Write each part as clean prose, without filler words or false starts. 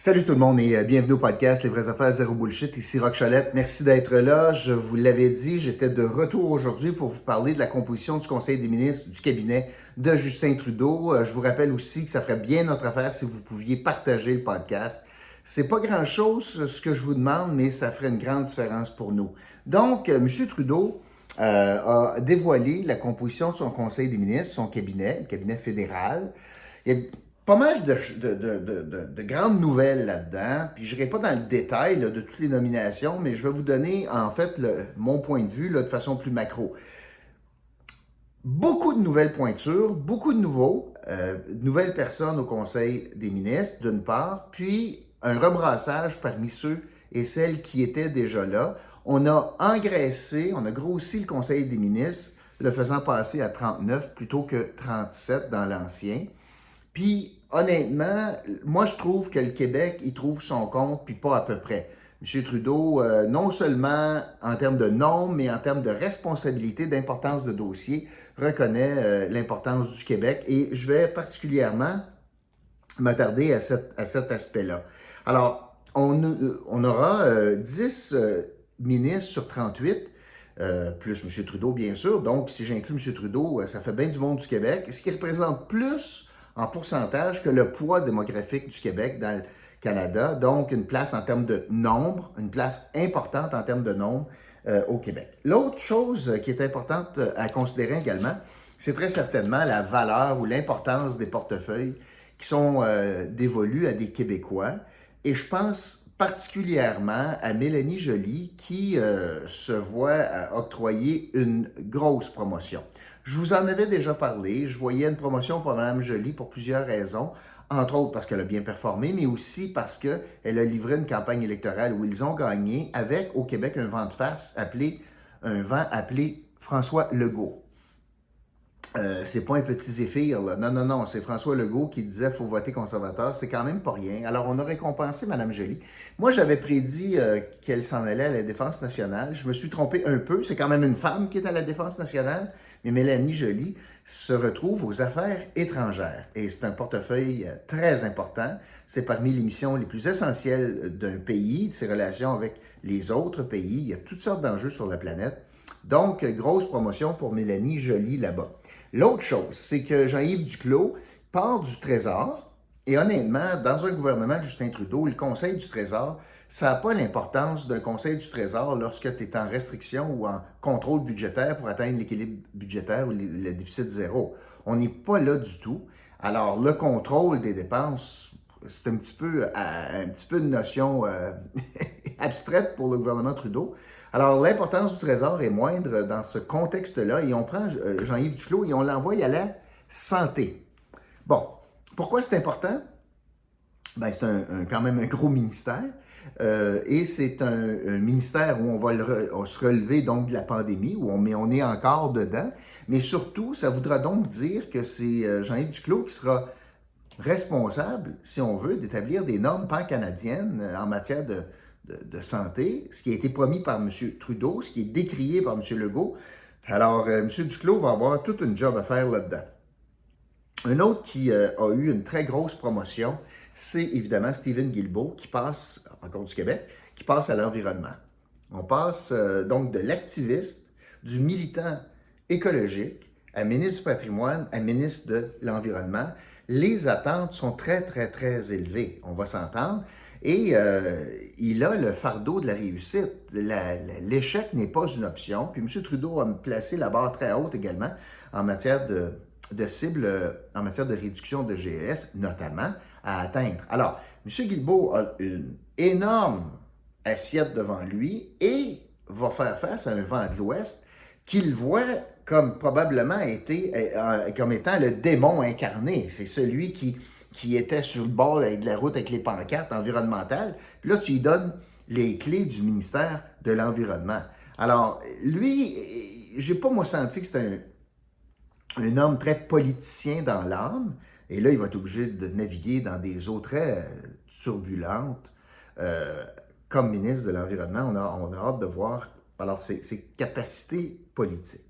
Salut tout le monde et bienvenue au podcast Les vraies affaires zéro bullshit. Ici Roch Cholette. Merci d'être là. Je vous l'avais dit, j'étais de retour aujourd'hui pour vous parler de la composition du Conseil des ministres du cabinet de Justin Trudeau. Je vous rappelle aussi que ça ferait bien notre affaire si vous pouviez partager le podcast. C'est pas grand-chose ce que je vous demande, mais ça ferait une grande différence pour nous. Donc, M. Trudeau a dévoilé la composition de son Conseil des ministres, son cabinet, le cabinet fédéral. Il y a pas mal de grandes nouvelles là-dedans, puis je n'irai pas dans le détail là, de toutes les nominations, mais je vais vous donner en fait mon point de vue là, de façon plus macro. Beaucoup de nouvelles pointures, beaucoup de nouvelles personnes au Conseil des ministres, d'une part, puis un rebrassage parmi ceux et celles qui étaient déjà là. On a engraissé, on a grossi le Conseil des ministres, le faisant passer à 39 plutôt que 37 dans l'ancien. Puis, honnêtement, moi, je trouve que le Québec, il trouve son compte, puis pas à peu près. M. Trudeau, non seulement en termes de nombre, mais en termes de responsabilité, d'importance de dossier, reconnaît l'importance du Québec. Et je vais particulièrement m'attarder à cet aspect-là. Alors, on aura 10 ministres sur 38, plus M. Trudeau, bien sûr. Donc, si j'inclus M. Trudeau, ça fait bien du monde du Québec, ce qui représente plus en pourcentage que le poids démographique du Québec dans le Canada. Donc, une place en termes de nombre, une place importante en termes de nombre au Québec. L'autre chose qui est importante à considérer également, c'est très certainement la valeur ou l'importance des portefeuilles qui sont dévolus à des Québécois. Et je pense particulièrement à Mélanie Joly qui se voit octroyer une grosse promotion. Je vous en avais déjà parlé, je voyais une promotion pour Mme Joly pour plusieurs raisons, entre autres parce qu'elle a bien performé, mais aussi parce qu'elle a livré une campagne électorale où ils ont gagné avec au Québec un vent de face appelé François Legault. C'est pas un petit zéphyr, là. Non, c'est François Legault qui disait « faut voter conservateur », c'est quand même pas rien. Alors, on a récompensé Mme Joly. Moi, j'avais prédit qu'elle s'en allait à la Défense nationale. Je me suis trompé un peu, c'est quand même une femme qui est à la Défense nationale, mais Mélanie Joly se retrouve aux affaires étrangères. Et c'est un portefeuille très important. C'est parmi les missions les plus essentielles d'un pays, de ses relations avec les autres pays. Il y a toutes sortes d'enjeux sur la planète. Donc, grosse promotion pour Mélanie Joly là-bas. L'autre chose, c'est que Jean-Yves Duclos part du Trésor, et honnêtement, dans un gouvernement de Justin Trudeau, le Conseil du Trésor, ça n'a pas l'importance d'un Conseil du Trésor lorsque tu es en restriction ou en contrôle budgétaire pour atteindre l'équilibre budgétaire ou le déficit zéro. On n'est pas là du tout. Alors, le contrôle des dépenses, c'est un petit peu une notion abstraite pour le gouvernement Trudeau. Alors, l'importance du Trésor est moindre dans ce contexte-là et on prend Jean-Yves Duclos et on l'envoie à la santé. Bon, pourquoi c'est important? Ben, c'est quand même un gros ministère et c'est un ministère où on va se relever donc de la pandémie, mais on est encore dedans. Mais surtout, ça voudra donc dire que c'est Jean-Yves Duclos qui sera responsable, si on veut, d'établir des normes pan-canadiennes en matière de santé, ce qui a été promis par M. Trudeau, ce qui est décrié par M. Legault. Alors, M. Duclos va avoir toute une job à faire là-dedans. Un autre qui a eu une très grosse promotion, c'est évidemment Stephen Guilbeault, qui passe, encore du Québec, qui passe à l'environnement. On passe donc de l'activiste, du militant écologique, à ministre du patrimoine, à ministre de l'Environnement. Les attentes sont très, très, très élevées, on va s'entendre. Et il a le fardeau de la réussite. L'échec n'est pas une option. Puis M. Trudeau a placé la barre très haute également en matière de cibles, en matière de réduction de GES, notamment, à atteindre. Alors, M. Guilbeault a une énorme assiette devant lui et va faire face à un vent de l'Ouest qu'il voit comme probablement comme étant le démon incarné. C'est celui qui était sur le bord de la route avec les pancartes environnementales. Puis là, tu lui donnes les clés du ministère de l'Environnement. Alors, lui, j'ai pas moi senti que c'était un homme très politicien dans l'âme. Et là, il va être obligé de naviguer dans des eaux très turbulentes. Comme ministre de l'Environnement, on a hâte de voir alors ses capacités politiques.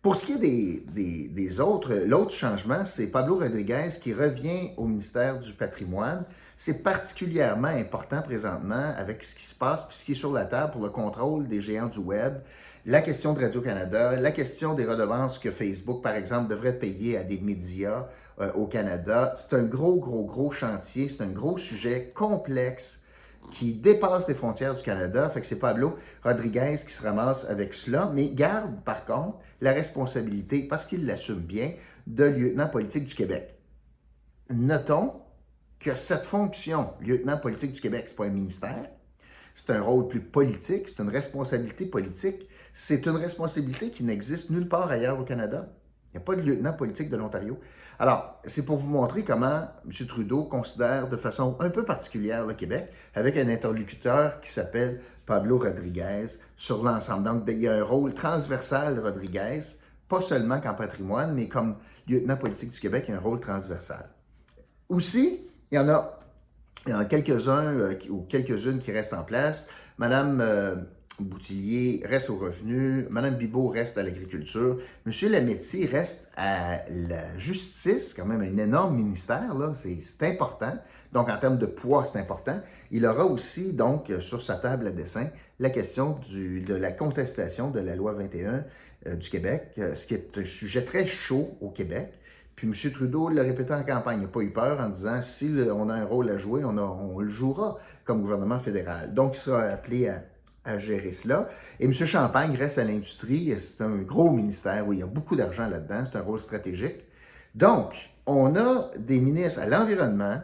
Pour ce qui est des autres, l'autre changement, c'est Pablo Rodriguez qui revient au ministère du Patrimoine. C'est particulièrement important présentement avec ce qui se passe puis ce qui est sur la table pour le contrôle des géants du web, la question de Radio-Canada, la question des redevances que Facebook, par exemple, devrait payer à des médias au Canada. C'est un gros chantier, c'est un gros sujet complexe qui dépasse les frontières du Canada. Fait que c'est Pablo Rodriguez qui se ramasse avec cela, mais garde par contre la responsabilité, parce qu'il l'assume bien, de lieutenant politique du Québec. Notons que cette fonction, lieutenant politique du Québec, ce n'est pas un ministère, c'est un rôle plus politique, c'est une responsabilité politique, c'est une responsabilité qui n'existe nulle part ailleurs au Canada. Il n'y a pas de lieutenant politique de l'Ontario. Alors, c'est pour vous montrer comment M. Trudeau considère de façon un peu particulière le Québec, avec un interlocuteur qui s'appelle Pablo Rodriguez sur l'ensemble. Donc, il y a un rôle transversal de Rodriguez, pas seulement qu'en patrimoine, mais comme lieutenant politique du Québec, il y a un rôle transversal. Aussi, il y en a quelques-uns ou quelques-unes qui restent en place. Madame Boutillier reste aux revenus, Mme Bibeau reste à l'agriculture, M. Lametti reste à la justice, quand même un énorme ministère, là, c'est important. Donc, en termes de poids, c'est important. Il aura aussi, donc, sur sa table à dessin, la question de la contestation de la loi 21 du Québec, ce qui est un sujet très chaud au Québec. Puis M. Trudeau l'a répété en campagne, il n'a pas eu peur en disant si on a un rôle à jouer, on le jouera comme gouvernement fédéral. Donc, il sera appelé à gérer cela. Et M. Champagne reste à l'industrie. C'est un gros ministère où il y a beaucoup d'argent là-dedans. C'est un rôle stratégique. Donc, on a des ministres à l'environnement,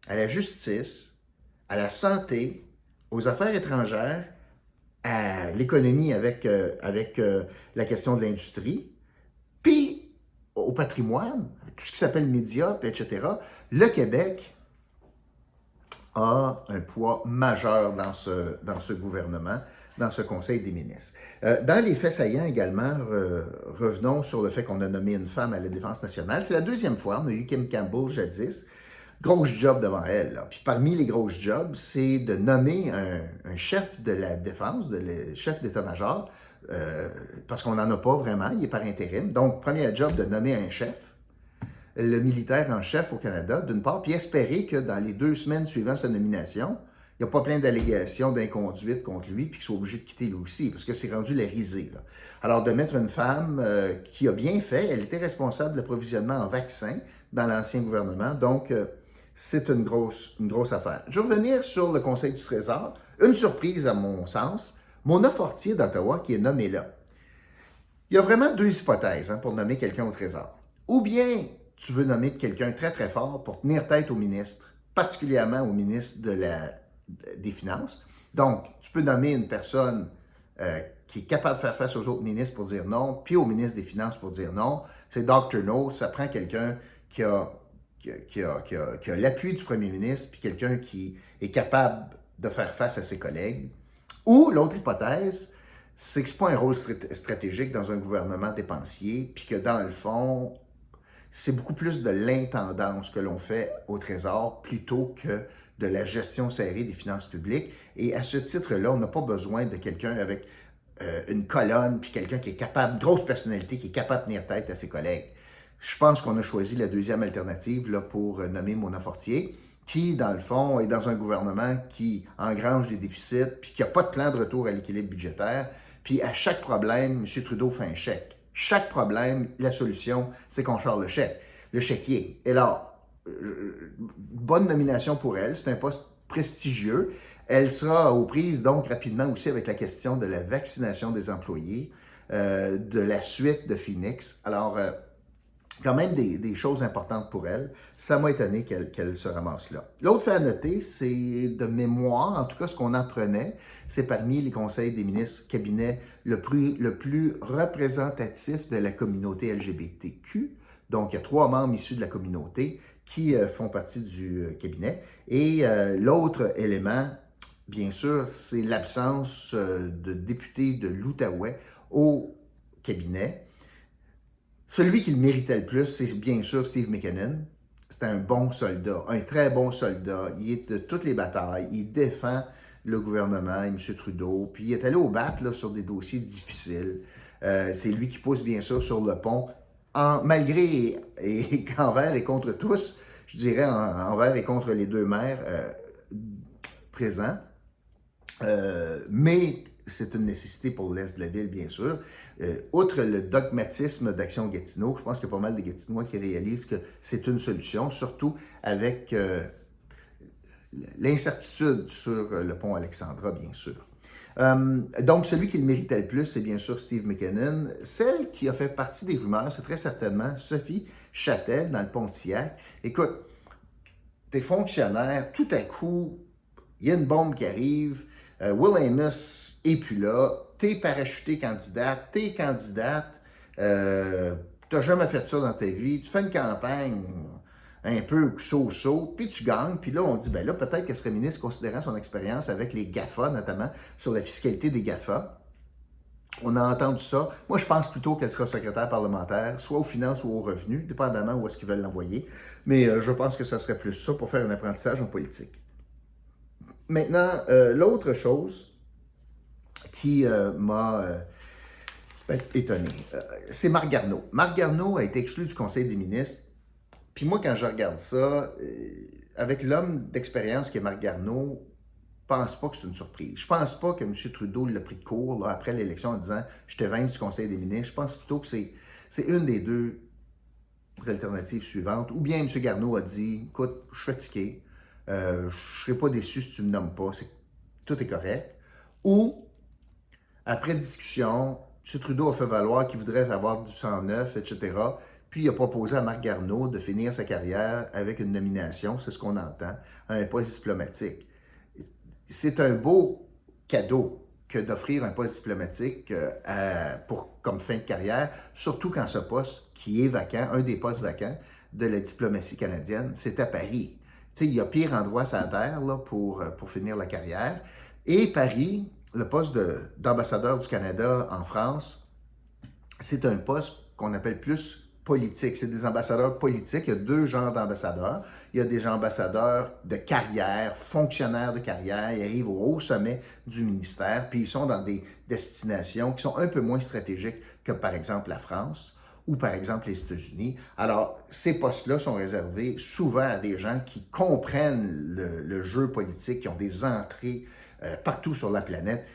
à la justice, à la santé, aux affaires étrangères, à l'économie avec la question de l'industrie, puis au patrimoine, tout ce qui s'appelle médias, etc. Le Québec a un poids majeur dans ce gouvernement, dans ce Conseil des ministres. Dans les faits saillants également, revenons sur le fait qu'on a nommé une femme à la Défense nationale. C'est la deuxième fois, on a eu Kim Campbell jadis. Grosse job devant elle, là. Puis parmi les grosses jobs, c'est de nommer un chef de la Défense, chef d'état-major, parce qu'on n'en a pas vraiment, il est par intérim. Donc, premier job de nommer un chef, le militaire en chef au Canada, d'une part, puis espérer que dans les 2 semaines suivant sa nomination, il n'y a pas plein d'allégations d'inconduite contre lui, puis qu'il soit obligé de quitter lui aussi, parce que c'est rendu la risée, là. Alors, de mettre une femme qui a bien fait, elle était responsable de l'approvisionnement en vaccins dans l'ancien gouvernement, donc c'est une grosse affaire. Je vais revenir sur le Conseil du Trésor. Une surprise à mon sens, Mona Fortier d'Ottawa qui est nommée là. Il y a vraiment 2 hypothèses pour nommer quelqu'un au Trésor. Ou bien tu veux nommer quelqu'un très fort pour tenir tête au ministre, particulièrement au ministre des Finances. Donc, tu peux nommer une personne qui est capable de faire face aux autres ministres pour dire non, puis au ministre des Finances pour dire non. C'est Dr. No, ça prend quelqu'un qui a l'appui du premier ministre, puis quelqu'un qui est capable de faire face à ses collègues. Ou l'autre hypothèse, c'est que ce n'est pas un rôle stratégique dans un gouvernement dépensier, puis que dans le fond, c'est beaucoup plus de l'intendance que l'on fait au Trésor plutôt que de la gestion serrée des finances publiques. Et à ce titre-là, on n'a pas besoin de quelqu'un avec une colonne, puis quelqu'un qui est capable, grosse personnalité, qui est capable de tenir tête à ses collègues. Je pense qu'on a choisi la deuxième alternative là, pour nommer Mona Fortier, qui, dans le fond, est dans un gouvernement qui engrange des déficits, puis qui n'a pas de plan de retour à l'équilibre budgétaire. Puis à chaque problème, M. Trudeau fait un chèque. Chaque problème, la solution, c'est qu'on charge le chèque, le chéquier. Et là, bonne nomination pour elle, c'est un poste prestigieux. Elle sera aux prises donc rapidement aussi avec la question de la vaccination des employés, de la suite de Phoenix. Alors, quand même des choses importantes pour elle. Ça m'a étonné qu'elle se ramasse là. L'autre fait à noter, c'est de mémoire, en tout cas ce qu'on apprenait, c'est parmi les conseils des ministres, cabinet le plus représentatif de la communauté LGBTQ. Donc, il y a 3 membres issus de la communauté qui font partie du cabinet. Et l'autre élément, bien sûr, c'est l'absence de députés de l'Outaouais au cabinet. Celui qui le méritait le plus, c'est bien sûr Steve McKinnon. C'est un bon soldat, un très bon soldat. Il est de toutes les batailles. Il défend le gouvernement et M. Trudeau. Puis il est allé au bat là, sur des dossiers difficiles. C'est lui qui pousse bien sûr sur le pont, malgré et qu'envers et contre tous. je dirais, envers et contre les deux maires présents. Mais c'est une nécessité pour l'Est de la ville, bien sûr. Outre le dogmatisme d'Action Gatineau, je pense qu'il y a pas mal de Gatinois qui réalisent que c'est une solution, surtout avec l'incertitude sur le pont Alexandra, bien sûr. Donc, celui qui le méritait le plus, c'est bien sûr Steve McKinnon. Celle qui a fait partie des rumeurs, c'est très certainement Sophie Châtel dans le Pontiac. Écoute, t'es fonctionnaire, tout à coup, il y a une bombe qui arrive, Will Amos est plus là, t'es parachuté candidate, t'as jamais fait ça dans ta vie, tu fais une campagne un peu so-so, puis tu gagnes, puis là on dit, ben là peut-être qu'elle serait ministre considérant son expérience avec les GAFA, notamment sur la fiscalité des GAFA. On a entendu ça. Moi, je pense plutôt qu'elle sera secrétaire parlementaire, soit aux finances ou aux revenus, dépendamment où est-ce qu'ils veulent l'envoyer. Mais je pense que ça serait plus ça pour faire un apprentissage en politique. Maintenant, l'autre chose qui m'a étonné, c'est Marc Garneau. Marc Garneau a été exclu du Conseil des ministres. Puis moi, quand je regarde ça, avec l'homme d'expérience qui est Marc Garneau, je pense pas que c'est une surprise. Je pense pas que M. Trudeau l'a pris de court là, après l'élection en disant « je te vainc du Conseil des ministres ». Je pense plutôt que c'est une des deux alternatives suivantes. Ou bien M. Garneau a dit « écoute, je suis fatigué, je ne serai pas déçu si tu ne me nommes pas, tout est correct ». Ou, après discussion, M. Trudeau a fait valoir qu'il voudrait avoir du sang neuf, etc. Puis il a proposé à Marc Garneau de finir sa carrière avec une nomination, c'est ce qu'on entend, à un poste diplomatique. C'est un beau cadeau que d'offrir un poste diplomatique comme fin de carrière, surtout quand ce poste qui est vacant, un des postes vacants de la diplomatie canadienne, c'est à Paris. Tu sais, il y a pire endroit sur la terre là, pour finir la carrière. Et Paris, le poste d'ambassadeur du Canada en France, c'est un poste qu'on appelle plus politique. C'est des ambassadeurs politiques. Il y a deux genres d'ambassadeurs. Il y a des ambassadeurs de carrière, fonctionnaires de carrière. Ils arrivent au haut sommet du ministère, puis ils sont dans des destinations qui sont un peu moins stratégiques que, par exemple, la France ou, par exemple, les États-Unis. Alors, ces postes-là sont réservés souvent à des gens qui comprennent le jeu politique, qui ont des entrées partout sur la planète,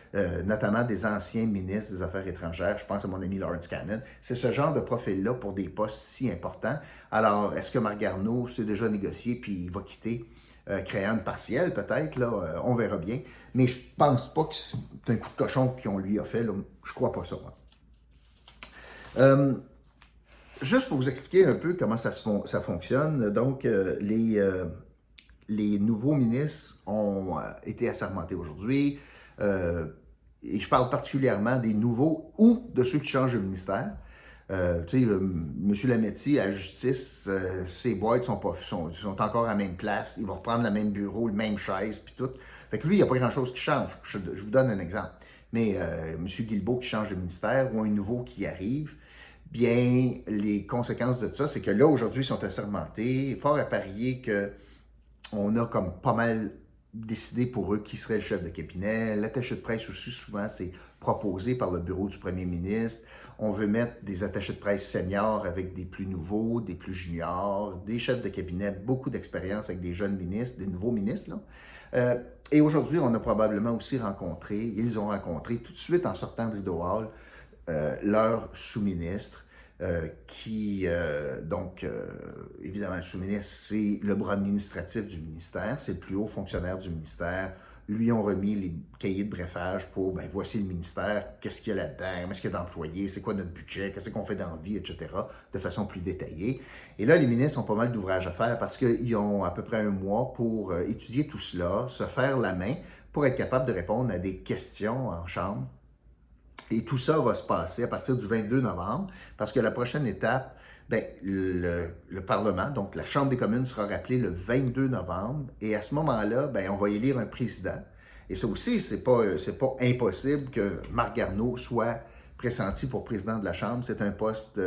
notamment des anciens ministres des Affaires étrangères. Je pense à mon ami Lawrence Cannon. C'est ce genre de profil-là pour des postes si importants. Alors, est-ce que Marc Garneau s'est déjà négocié puis il va quitter, créant une partielle peut-être, là, on verra bien. Mais je pense pas que c'est un coup de cochon qu'on lui a fait, là. Je crois pas ça, moi. Juste pour vous expliquer un peu comment ça fonctionne, donc les nouveaux ministres ont été assermentés aujourd'hui. Et je parle particulièrement des nouveaux ou de ceux qui changent de ministère. Tu sais, M. Lametti, à la justice, ses boîtes sont encore à la même place. Il va reprendre le même bureau, le même chaise, puis tout. Fait que lui, il n'y a pas grand-chose qui change. Je vous donne un exemple. Mais M. Guilbeault qui change de ministère ou un nouveau qui arrive, bien, les conséquences de ça, c'est que là, aujourd'hui, ils sont assermentés. Fort à parier que on a comme pas mal décidé pour eux qui serait le chef de cabinet. L'attaché de presse aussi, souvent, c'est proposé par le bureau du premier ministre. On veut mettre des attachés de presse seniors avec des plus nouveaux, des plus juniors, des chefs de cabinet, beaucoup d'expérience avec des jeunes ministres, des nouveaux ministres, là. Et aujourd'hui, on a probablement aussi ils ont rencontré tout de suite en sortant de Rideau Hall, leur sous-ministre. Évidemment, le sous-ministre, c'est le bras administratif du ministère, c'est le plus haut fonctionnaire du ministère. Lui ont remis les cahiers de brefage pour, ben voici le ministère, qu'est-ce qu'il y a là-dedans, est-ce qu'il y a d'employés, c'est quoi notre budget, qu'est-ce qu'on fait dans la vie, etc., de façon plus détaillée. Et là, les ministres ont pas mal d'ouvrages à faire parce qu'ils ont à peu près un mois pour étudier tout cela, se faire la main pour être capable de répondre à des questions en chambre. Et tout ça va se passer à partir du 22 novembre, parce que la prochaine étape, ben, le Parlement, donc la Chambre des communes, sera rappelée le 22 novembre. Et à ce moment-là, ben, on va élire un président. Et ça aussi, c'est pas impossible que Marc Garneau soit pressenti pour président de la Chambre. C'est un poste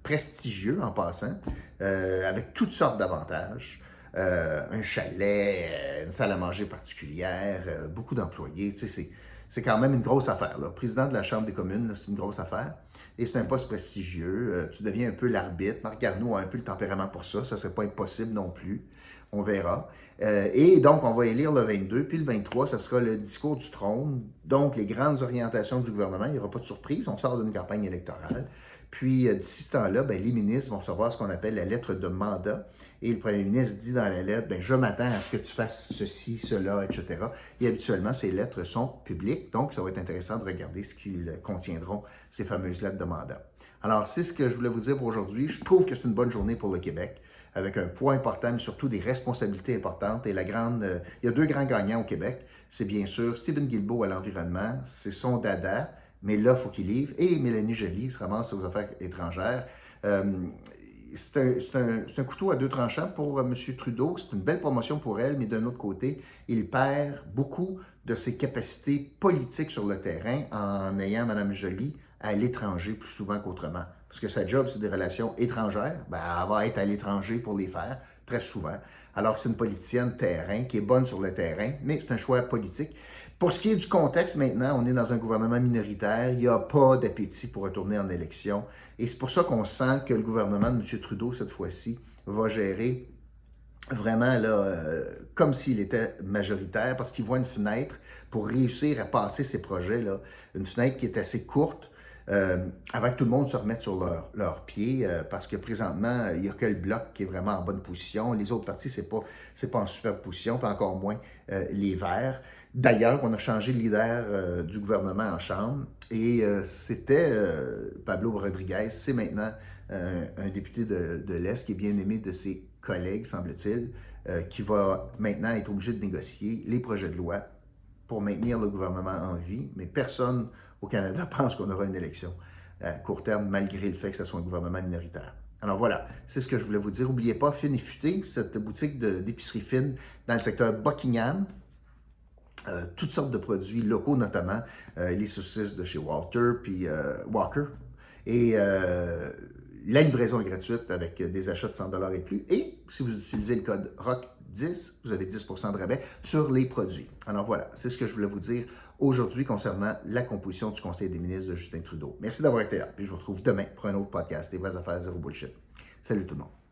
prestigieux en passant, avec toutes sortes d'avantages. Un chalet, une salle à manger particulière, beaucoup d'employés, tu sais, c'est quand même une grosse affaire. Là. Président de la Chambre des communes, là, c'est une grosse affaire. Et c'est un poste prestigieux. Tu deviens un peu l'arbitre. Marc Garneau a un peu le tempérament pour ça. Ça ne serait pas impossible non plus. On verra. Et donc, on va élire le 22. Puis le 23, ce sera le discours du trône. Donc, les grandes orientations du gouvernement. Il n'y aura pas de surprise. On sort d'une campagne électorale. Puis, d'ici ce temps-là, les ministres vont recevoir ce qu'on appelle la lettre de mandat. Et le premier ministre dit dans la lettre, je m'attends à ce que tu fasses ceci, cela, etc. Et habituellement, ces lettres sont publiques. Donc, ça va être intéressant de regarder ce qu'ils contiendront, ces fameuses lettres de mandat. Alors, c'est ce que je voulais vous dire pour aujourd'hui. Je trouve que c'est une bonne journée pour le Québec, avec un poids important, mais surtout des responsabilités importantes. Et il y a deux grands gagnants au Québec. C'est bien sûr Stephen Guilbeault à l'environnement. C'est son dada. Mais là, il faut qu'il livre. Et Mélanie Joly se ramasse aux affaires étrangères. C'est un couteau à deux tranchants pour M. Trudeau. C'est une belle promotion pour elle, mais d'un autre côté, il perd beaucoup de ses capacités politiques sur le terrain en ayant Mme Joly à l'étranger plus souvent qu'autrement. Parce que sa job, c'est des relations étrangères. Elle va être à l'étranger pour les faire, très souvent. Alors que c'est une politicienne terrain qui est bonne sur le terrain, mais c'est un choix politique. Pour ce qui est du contexte maintenant, on est dans un gouvernement minoritaire, il n'y a pas d'appétit pour retourner en élection. Et c'est pour ça qu'on sent que le gouvernement de M. Trudeau, cette fois-ci, va gérer vraiment là, comme s'il était majoritaire, parce qu'il voit une fenêtre pour réussir à passer ces projets-là. Une fenêtre qui est assez courte, avant que tout le monde se remette sur leurs pieds, parce que présentement, il n'y a que le Bloc qui est vraiment en bonne position. Les autres partis, c'est pas en super position, puis encore moins les Verts. D'ailleurs, on a changé le leader du gouvernement en Chambre, et c'était Pablo Rodriguez. C'est maintenant un député de l'Est qui est bien aimé de ses collègues, semble-t-il, qui va maintenant être obligé de négocier les projets de loi pour maintenir le gouvernement en vie, mais personne au Canada pense qu'on aura une élection à court terme, malgré le fait que ce soit un gouvernement minoritaire. Alors voilà, c'est ce que je voulais vous dire. N'oubliez pas, Fine et Futé, cette boutique d'épicerie fine dans le secteur Buckingham. Toutes sortes de produits locaux, notamment les saucisses de chez Walter, puis Walker. Et la livraison est gratuite avec des achats de 100$ et plus. Et si vous utilisez le code ROCK10, vous avez 10% de rabais sur les produits. Alors voilà, c'est ce que je voulais vous dire aujourd'hui concernant la composition du Conseil des ministres de Justin Trudeau. Merci d'avoir été là. Puis je vous retrouve demain pour un autre podcast, Les vraies affaires, zéro bullshit. Salut tout le monde.